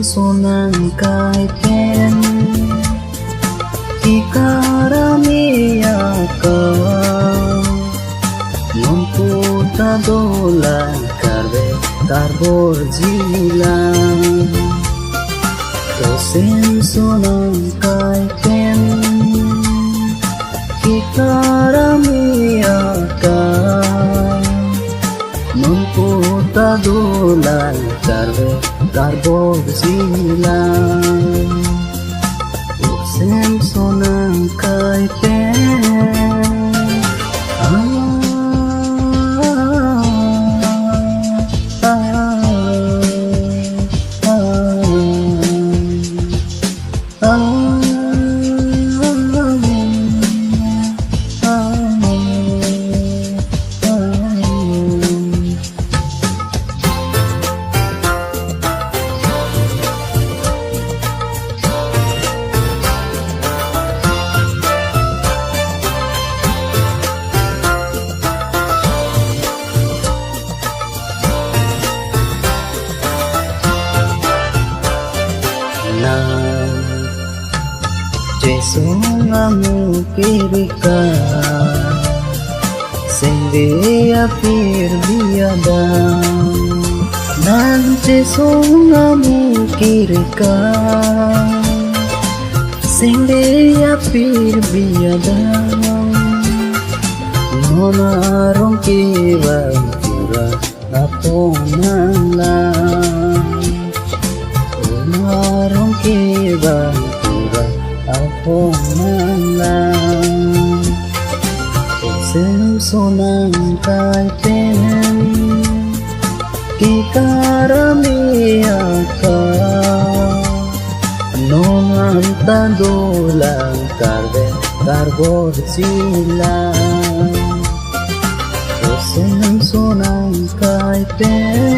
sonang kaipen Kikaramiya ka Non puta dolan karbe karbor jilang Tosen sonang kaipen Kikaramiya ka Non puta dolan karbe karbor jilang Tosen sonang kaipen Jesongamu kirika Sendea pir biada Dan jesongamu kirika Sendea pir biada Nonarong kiwang pura aponang lang Nonarong kiwang ako man lang Tosen sonang kaipen Kikaramiya ka Nongan tandulang karbe karbor silang Tosen sonang kaipen